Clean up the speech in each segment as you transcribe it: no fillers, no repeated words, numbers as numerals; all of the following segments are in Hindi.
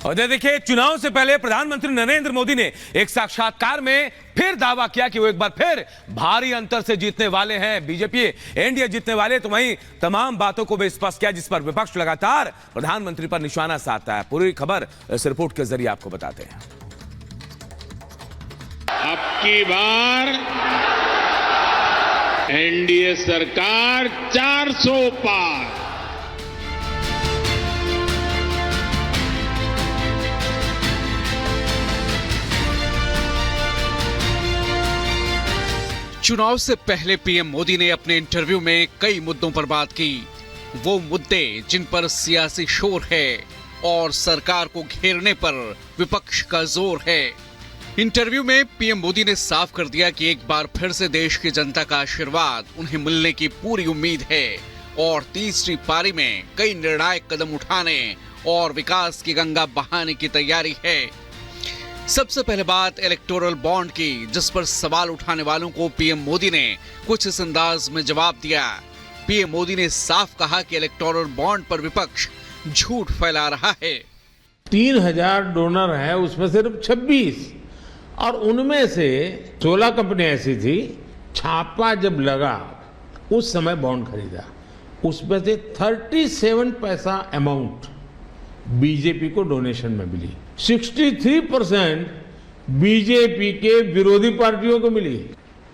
और देखिए, चुनाव से पहले प्रधानमंत्री नरेंद्र मोदी ने एक साक्षात्कार में फिर दावा किया कि वो एक बार फिर भारी अंतर से जीतने वाले हैं, बीजेपी एनडीए जीतने वाले। तो वहीं तमाम बातों को भी स्पष्ट किया जिस पर विपक्ष लगातार प्रधानमंत्री पर निशाना साधता है। पूरी खबर इस रिपोर्ट के जरिए आपको बताते हैं। अब की बार एनडीए सरकार 400 पार। चुनाव से पहले पीएम मोदी ने अपने इंटरव्यू में कई मुद्दों पर बात की। वो मुद्दे जिन पर सियासी शोर है और सरकार को घेरने पर विपक्ष का जोर है। इंटरव्यू में पीएम मोदी ने साफ कर दिया कि एक बार फिर से देश की जनता का आशीर्वाद उन्हें मिलने की पूरी उम्मीद है और तीसरी पारी में कई निर्णायक कदम उठाने और विकास की गंगा बहाने की तैयारी है। सबसे पहले बात इलेक्टोरल बॉन्ड की, जिस पर सवाल उठाने वालों को पीएम मोदी ने कुछ इस अंदाज में जवाब दिया। पीएम मोदी ने साफ कहा कि इलेक्टोरल बॉन्ड पर विपक्ष झूठ फैला रहा है। 3000 डोनर है, उसमें सिर्फ 26 और उनमें से 16 कंपनी ऐसी थी, छापा जब लगा उस समय बॉन्ड खरीदा, उसमें से 37 पैसा अमाउंट बीजेपी को डोनेशन में मिली, 63% बीजेपी के विरोधी पार्टियों को मिली।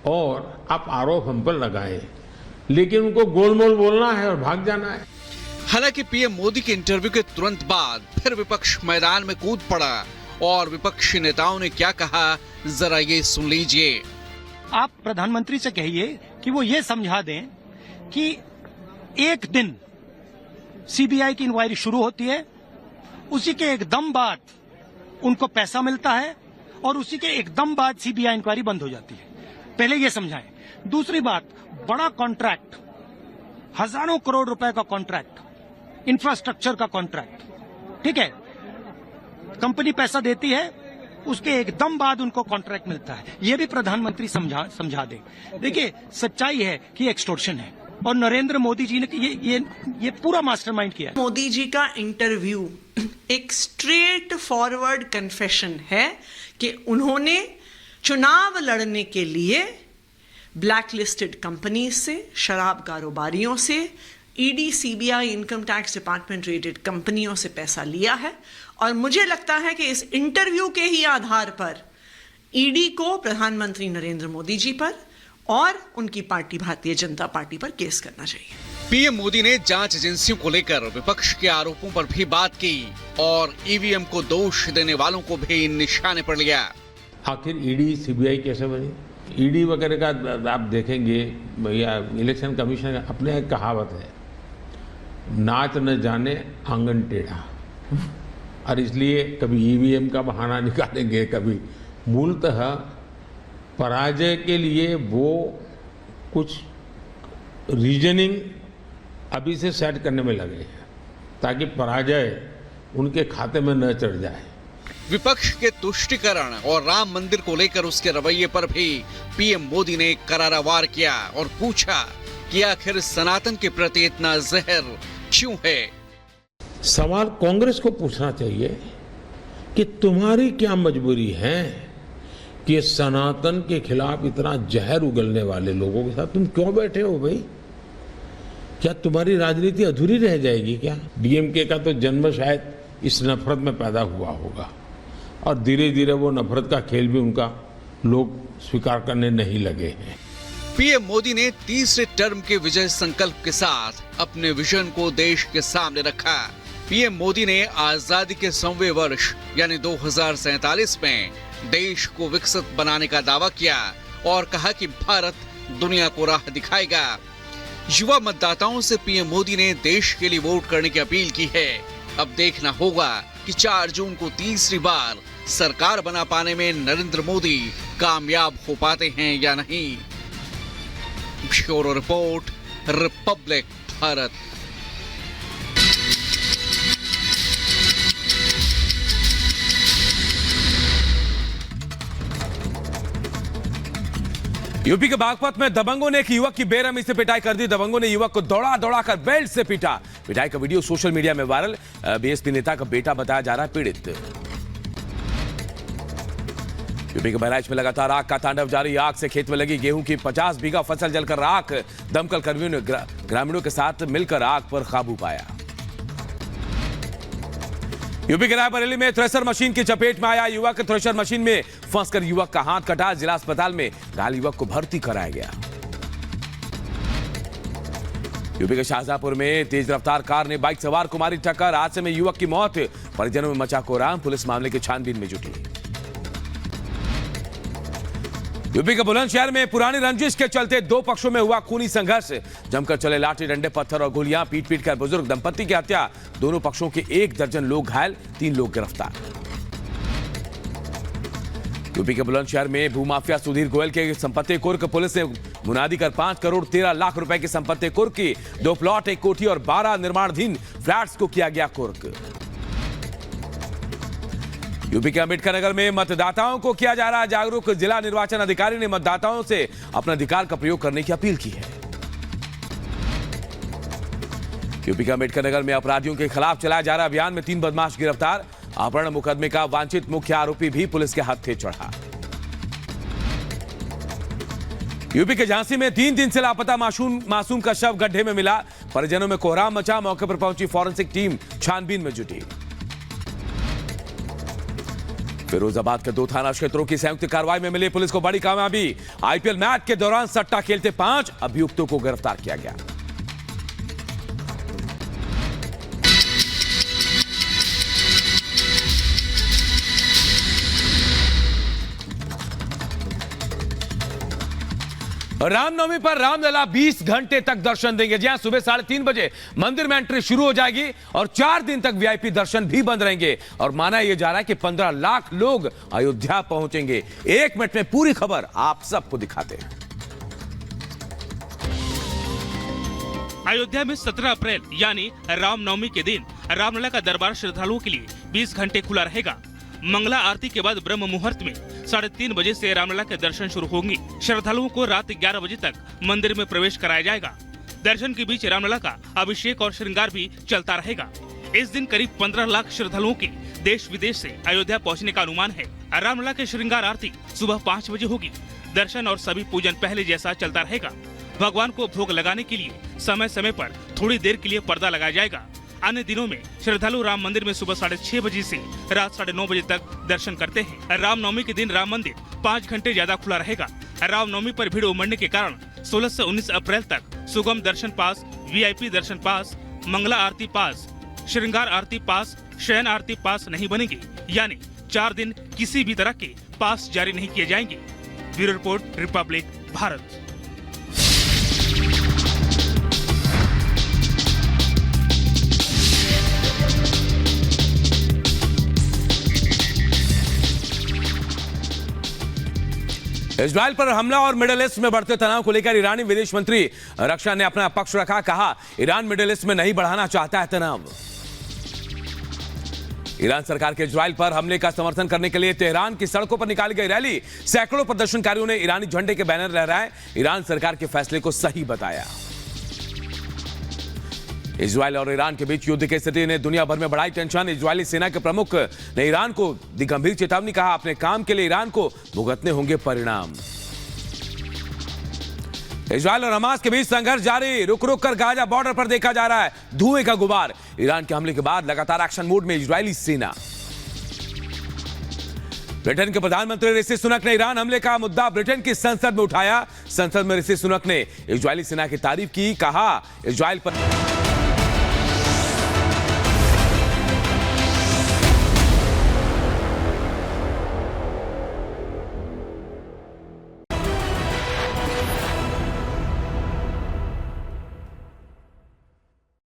और आप आरोप हम पर लगाए, लेकिन उनको गोलमोल बोलना है और भाग जाना है। हालांकि पीएम मोदी के इंटरव्यू के तुरंत बाद फिर विपक्ष मैदान में कूद पड़ा और विपक्षी नेताओं ने क्या कहा, जरा ये सुन लीजिए। आप प्रधानमंत्री से कहिए कि वो ये समझा दें कि एक दिन सीबीआई की इंक्वायरी शुरू होती है, उसी के एकदम बाद उनको पैसा मिलता है और उसी के एकदम बाद सीबीआई इंक्वायरी बंद हो जाती है। पहले ये समझाएं। दूसरी बात, बड़ा कॉन्ट्रैक्ट, हजारों करोड़ रुपए का कॉन्ट्रैक्ट, इंफ्रास्ट्रक्चर का कॉन्ट्रैक्ट, ठीक है, कंपनी पैसा देती है, उसके एकदम बाद उनको कॉन्ट्रैक्ट मिलता है। ये भी प्रधानमंत्री समझा दें। देखिए, सच्चाई है कि एक्सटॉर्शन है और नरेंद्र मोदी जी ने ये पूरा मास्टरमाइंड किया है। मोदी जी का इंटरव्यू एक स्ट्रेट फॉरवर्ड कन्फेशन है कि उन्होंने चुनाव लड़ने के लिए ब्लैकलिस्टेड कंपनी से, शराब कारोबारियों से, ED, CBI, income tax department rated कंपनियों से पैसा लिया है। और मुझे लगता है कि इस इंटरव्यू के ही आधार पर ईडी को प्रधानमंत्री नरेंद्र मोदी जी पर और उनकी पार्टी भारतीय जनता पार्टी पर केस करना चाहिए। पीएम मोदी ने जांच एजेंसियों को लेकर विपक्ष के आरोपों पर भी बात की और ईवीएम को दोष देने वालों को भी नानिशाने पर लिया। आखिर ईडी सीबीआई कैसे बनी? ईडी वगैरह का आप देखेंगे या इलेक्शन कमीशन का अपने एक कहावत है, नाच न जाने आंगन टेढ़ा। और इसलिए कभी ईवीएम का बहाना निकालेंगे, कभी मूलतः पराजय के लिए वो कुछ रीजनिंग अभी से सेट करने में लगे हैं ताकि पराजय उनके खाते में न चढ़ जाए। विपक्ष के तुष्टीकरण और राम मंदिर को लेकर उसके रवैये पर भी पीएम मोदी ने करारा वार किया और पूछा कि आखिर सनातन के प्रति इतना जहर क्यों है। सवाल कांग्रेस को पूछना चाहिए कि तुम्हारी क्या मजबूरी है कि सनातन के खिलाफ इतना जहर उगलने वाले लोगों के साथ तुम क्यों बैठे हो भाई? क्या तुम्हारी राजनीति अधूरी रह जाएगी क्या? डीएमके का तो जन्म शायद इस नफरत में पैदा हुआ होगा और धीरे धीरे वो नफरत का खेल भी उनका लोग स्वीकार करने नहीं लगे हैं। पीएम मोदी ने तीसरे टर्म के विजय संकल्प के साथ अपने विजन को देश के सामने रखा। पीएम मोदी ने आजादी के 100वें वर्ष यानी 2047 में देश को विकसित बनाने का दावा किया और कहा कि भारत दुनिया को राह दिखाएगा। युवा मतदाताओं से पीएम मोदी ने देश के लिए वोट करने की अपील की है। अब देखना होगा कि 4 जून को तीसरी बार सरकार बना पाने में नरेंद्र मोदी कामयाब हो पाते हैं या नहीं। Bureau report, Republic Bharat. UP के बागपत में दबंगों ने एक युवक की बेरहमी से पिटाई कर दी। दबंगों ने युवक को दौड़ा दौड़ा कर बेल्ट से पीटा। पिटाई का वीडियो सोशल मीडिया में वायरल। बीएसपी नेता का बेटा बताया जा रहा है पीड़ित। यूपी के बहराइच में लगातार आग का तांडव जारी। आग से खेत में लगी गेहूं की 50 बीघा फसल जलकर राख। दमकल कर्मियों ने ग्रामीणों के साथ मिलकर आग पर काबू पाया। यूपी के रायबरेली में थ्रेशर मशीन की चपेट में आया युवक। थ्रेशर मशीन में फंसकर युवक का हाथ कटा। जिला अस्पताल में घायल युवक को भर्ती कराया गया। यूपी के शाहजहांपुर में तेज रफ्तार कार ने बाइक सवार को मारी टक्कर। हादसे में युवक की मौत। परिजनों में मचा कोहराम। पुलिस मामले की छानबीन में जुटी। यूपी के बुलंदशहर में पुरानी रंजिश के चलते दो पक्षों में हुआ खूनी संघर्ष। जमकर चले लाठी डंडे पत्थर और गोलियां। पीट पीट कर बुजुर्ग दंपत्ति की हत्या। दोनों पक्षों के 1 दर्जन लोग घायल, 3 लोग गिरफ्तार। यूपी के बुलंदशहर में भूमाफिया सुधीर गोयल के संपत्ति कुर्क। पुलिस ने मुनादी कर 5 करोड़ 13 लाख रुपए की संपत्ति कुर्क की। 2 प्लॉट, 1 कोठी और 12 निर्माणाधीन फ्लैट्स को किया गया कुर्क। यूपी के अंबेडकर नगर में मतदाताओं को किया जा रहा जागरूक। जिला निर्वाचन अधिकारी ने मतदाताओं से अपने अधिकार का प्रयोग करने की अपील की है। यूपी के अंबेडकर नगर में अपराधियों के खिलाफ चलाया जा रहा अभियान में 3 बदमाश गिरफ्तार। अपहरण मुकदमे का वांछित मुख्य आरोपी भी पुलिस के हत्थे चढ़ा। यूपी के झांसी में 3 दिन से लापता मासूम का शव गड्ढे में मिला। परिजनों में कोहराम मचा। मौके पर पहुंची फॉरेंसिक टीम छानबीन में जुटी। फिरोजाबाद के 2 थाना क्षेत्रों की संयुक्त कार्रवाई में मिली पुलिस को बड़ी कामयाबी। आईपीएल मैच के दौरान सट्टा खेलते 5 अभियुक्तों को गिरफ्तार किया गया। रामनवमी पर रामलला 20 घंटे तक दर्शन देंगे। जी हां, सुबह 3:30 बजे मंदिर में एंट्री शुरू हो जाएगी और 4 दिन तक वीआईपी दर्शन भी बंद रहेंगे। और माना यह जा रहा है कि 15 लाख लोग अयोध्या पहुंचेंगे। 1 मिनट में पूरी खबर आप सबको दिखाते हैं। अयोध्या में 17 अप्रैल यानी रामनवमी के दिन रामलला का दरबार श्रद्धालुओं के लिए 20 घंटे खुला रहेगा। मंगला आरती के बाद ब्रह्म मुहूर्त में 3:30 बजे से रामलला के दर्शन शुरू होंगे। श्रद्धालुओं को रात 11 बजे तक मंदिर में प्रवेश कराया जाएगा। दर्शन के बीच रामलला का अभिषेक और श्रृंगार भी चलता रहेगा। इस दिन करीब 15 लाख श्रद्धालुओं के देश विदेश से अयोध्या पहुंचने का अनुमान है। रामलला के श्रृंगार आरती सुबह 5 बजे होगी। दर्शन और सभी पूजन पहले जैसा चलता रहेगा। भगवान को भोग लगाने के लिए समय समय पर थोड़ी देर के लिए पर्दा लगाया जाएगा। अन्य दिनों में श्रद्धालु राम मंदिर में सुबह 6:30 बजे से रात 9:30 बजे तक दर्शन करते हैं। रामनवमी के दिन राम मंदिर 5 घंटे ज्यादा खुला रहेगा। रामनवमी पर भीड़ उमड़ने के कारण 16 से 19 अप्रैल तक सुगम दर्शन पास, वीआईपी दर्शन पास, मंगला आरती पास, श्रृंगार आरती पास, शयन आरती पास नहीं बनेंगे। यानी 4 दिन किसी भी तरह के पास जारी नहीं किए जाएंगे। Bureau report, Republic Bharat. Israel पर हमला और मिडिल ईस्ट में बढ़ते तनाव को लेकर ईरानी विदेश मंत्री रक्षा ने अपना पक्ष रखा। कहा, ईरान मिडिल ईस्ट में नहीं बढ़ाना चाहता है तनाव। ईरान सरकार के इजराइल पर हमले का समर्थन करने के लिए तेहरान की सड़कों पर निकाली गई रैली। सैकड़ों प्रदर्शनकारियों ने ईरानी झंडे के बैनर लहराए। ईरान सरकार के फैसले को सही बताया। इजराइल और ईरान के बीच युद्ध की स्थिति ने दुनिया भर में बढ़ाई टेंशन। इजरायली सेना के प्रमुख ने ईरान को दी गंभीर चेतावनी। कहा, अपने काम के लिए ईरान को भुगतने होंगे परिणाम। इजराइल और हमास के बीच संघर्ष जारी। रुक रुक कर गाजा बॉर्डर पर देखा जा रहा है धुएं का गुबार। ईरान के हमले के बाद लगातार एक्शन मोड में इजरायली सेना। ब्रिटेन के प्रधानमंत्री ऋषि सुनक ने ईरान हमले का मुद्दा ब्रिटेन की संसद में उठाया। संसद में ऋषि सुनक ने इजरायली सेना की तारीफ की। कहा, इजराइल पर